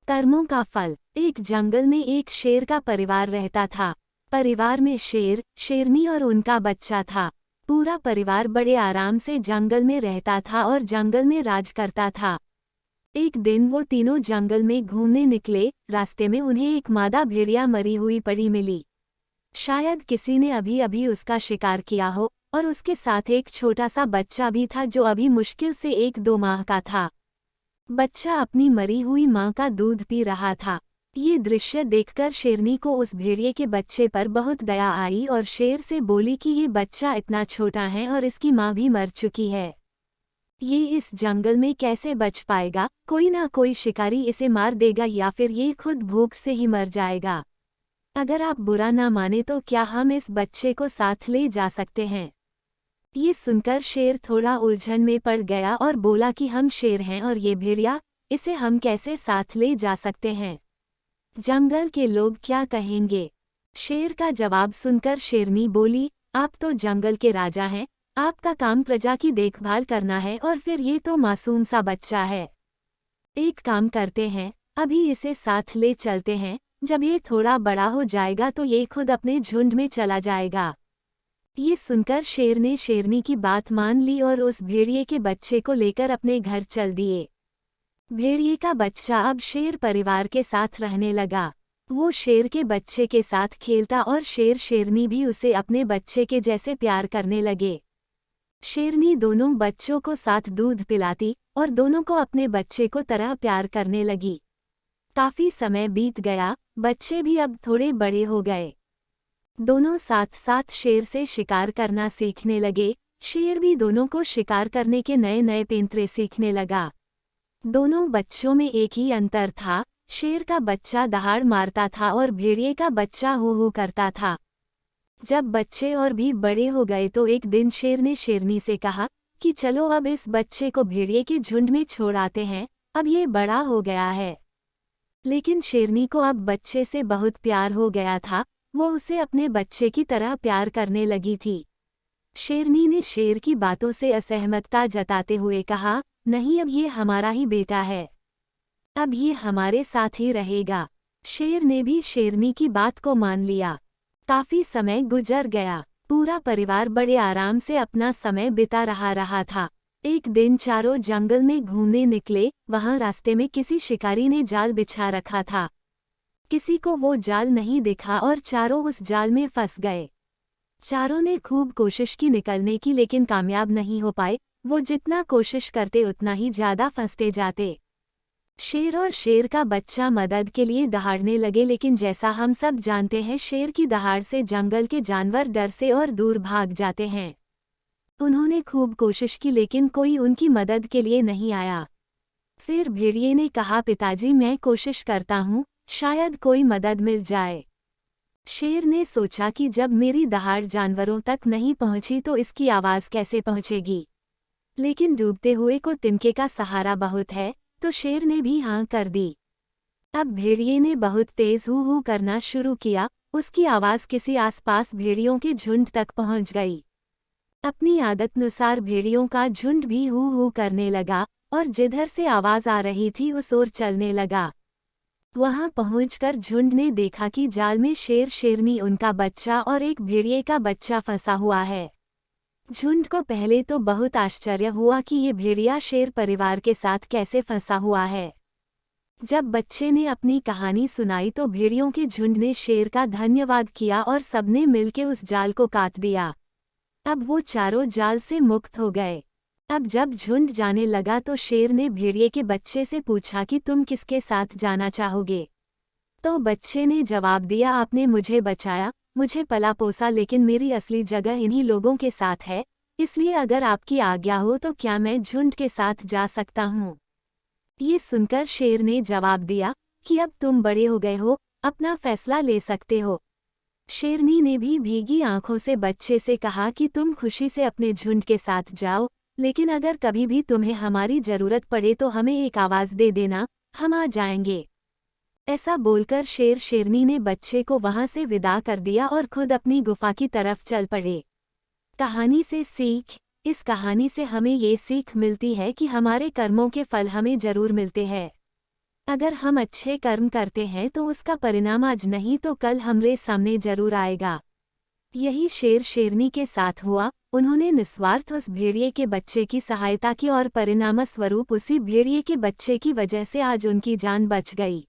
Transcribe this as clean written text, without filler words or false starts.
कर्मों का फल। एक जंगल में एक शेर का परिवार रहता था। परिवार में शेर, शेरनी और उनका बच्चा था। पूरा परिवार बड़े आराम से जंगल में रहता था और जंगल में राज करता था। एक दिन वो तीनों जंगल में घूमने निकले। रास्ते में उन्हें एक मादा भेड़िया मरी हुई पड़ी मिली। शायद किसी ने अभी अभी उसका शिकार किया हो, और उसके साथ एक छोटा सा बच्चा भी था जो अभी मुश्किल से 1-2 माह का था। बच्चा अपनी मरी हुई माँ का दूध पी रहा था। ये दृश्य देखकर शेरनी को उस भेड़िए के बच्चे पर बहुत दया आई और शेर से बोली कि ये बच्चा इतना छोटा है और इसकी माँ भी मर चुकी है। ये इस जंगल में कैसे बच पाएगा? कोई ना कोई शिकारी इसे मार देगा या फिर ये खुद भूख से ही मर जाएगा। अगर आप बुरा ना माने तो क्या हम इस बच्चे को साथ ले जा सकते हैं? ये सुनकर शेर थोड़ा उलझन में पड़ गया और बोला कि हम शेर हैं और ये भेड़िया, इसे हम कैसे साथ ले जा सकते हैं? जंगल के लोग क्या कहेंगे? शेर का जवाब सुनकर शेरनी बोली, आप तो जंगल के राजा हैं, आपका काम प्रजा की देखभाल करना है और फिर ये तो मासूम सा बच्चा है। एक काम करते हैं, अभी इसे साथ ले चलते हैं, जब ये थोड़ा बड़ा हो जाएगा तो ये खुद अपने झुंड में चला जाएगा। ये सुनकर शेर ने शेरनी की बात मान ली और उस भेड़िए के बच्चे को लेकर अपने घर चल दिए। भेड़िए का बच्चा अब शेर परिवार के साथ रहने लगा। वो शेर के बच्चे के साथ खेलता और शेर शेरनी भी उसे अपने बच्चे के जैसे प्यार करने लगे। शेरनी दोनों बच्चों को साथ दूध पिलाती और दोनों को अपने बच्चे को तरह प्यार करने लगी। काफी समय बीत गया, बच्चे भी अब थोड़े बड़े हो गए। दोनों साथ साथ शेर से शिकार करना सीखने लगे। शेर भी दोनों को शिकार करने के नए नए पैंतरे सीखने लगा। दोनों बच्चों में एक ही अंतर था, शेर का बच्चा दहाड़ मारता था और भेड़िए का बच्चा हू हू करता था। जब बच्चे और भी बड़े हो गए तो एक दिन शेर ने शेरनी से कहा कि चलो अब इस बच्चे को भेड़िए के झुंड में छोड़ आते हैं, अब ये बड़ा हो गया है। लेकिन शेरनी को अब बच्चे से बहुत प्यार हो गया था, वो उसे अपने बच्चे की तरह प्यार करने लगी थी। शेरनी ने शेर की बातों से असहमतता जताते हुए कहा, नहीं, अब ये हमारा ही बेटा है, अब ये हमारे साथ ही रहेगा। शेर ने भी शेरनी की बात को मान लिया। काफी समय गुजर गया, पूरा परिवार बड़े आराम से अपना समय बिता रहा था। एक दिन चारों जंगल में घूमने निकले। वहां रास्ते में किसी शिकारी ने जाल बिछा रखा था। किसी को वो जाल नहीं दिखा और चारों उस जाल में फंस गए। चारों ने खूब कोशिश की निकलने की, लेकिन कामयाब नहीं हो पाए। वो जितना कोशिश करते उतना ही ज्यादा फंसते जाते। शेर और शेर का बच्चा मदद के लिए दहाड़ने लगे, लेकिन जैसा हम सब जानते हैं, शेर की दहाड़ से जंगल के जानवर डर से और दूर भाग जाते हैं। उन्होंने खूब कोशिश की लेकिन कोई उनकी मदद के लिए नहीं आया। फिर भेड़िए ने कहा, पिताजी मैं कोशिश करता हूँ, शायद कोई मदद मिल जाए। शेर ने सोचा कि जब मेरी दहाड़ जानवरों तक नहीं पहुंची तो इसकी आवाज़ कैसे पहुंचेगी। लेकिन डूबते हुए को तिनके का सहारा बहुत है, तो शेर ने भी हाँ कर दी। अब भेड़िए ने बहुत तेज हू हू करना शुरू किया। उसकी आवाज़ किसी आसपास भेड़ियों के झुंड तक पहुंच गई। अपनी आदतनुसार भेड़ियों का झुंड भी हू हू करने लगा और जिधर से आवाज़ आ रही थी उस ओर चलने लगा। वहां पहुंचकर झुंड ने देखा कि जाल में शेर, शेरनी, उनका बच्चा और एक भेड़िए का बच्चा फंसा हुआ है। झुंड को पहले तो बहुत आश्चर्य हुआ कि ये भेड़िया शेर परिवार के साथ कैसे फंसा हुआ है। जब बच्चे ने अपनी कहानी सुनाई तो भेड़ियों के झुंड ने शेर का धन्यवाद किया और सबने मिलकर उस जाल को काट दिया। अब वो चारों जाल से मुक्त हो गए। अब जब झुंड जाने लगा तो शेर ने भेड़िए के बच्चे से पूछा कि तुम किसके साथ जाना चाहोगे। तो बच्चे ने जवाब दिया, आपने मुझे बचाया, मुझे पला पोसा, लेकिन मेरी असली जगह इन्हीं लोगों के साथ है, इसलिए अगर आपकी आज्ञा हो तो क्या मैं झुंड के साथ जा सकता हूँ। ये सुनकर शेर ने जवाब दिया कि अब तुम बड़े हो गए हो, अपना फैसला ले सकते हो। शेरनी ने भी भीगी आंखों से बच्चे से कहा कि तुम खुशी से अपने झुंड के साथ जाओ, लेकिन अगर कभी भी तुम्हें हमारी जरूरत पड़े तो हमें एक आवाज़ दे देना, हम आ जाएंगे। ऐसा बोलकर शेर शेरनी ने बच्चे को वहां से विदा कर दिया और खुद अपनी गुफा की तरफ चल पड़े। कहानी से सीख। इस कहानी से हमें ये सीख मिलती है कि हमारे कर्मों के फल हमें जरूर मिलते हैं। अगर हम अच्छे कर्म करते हैं तो उसका परिणाम आज नहीं तो कल हमरे सामने जरूर आएगा। यही शेर शेरनी के साथ हुआ। उन्होंने निस्वार्थ उस भेड़िए के बच्चे की सहायता की और परिणामस्वरूप उसी भेड़िए के बच्चे की वजह से आज उनकी जान बच गई।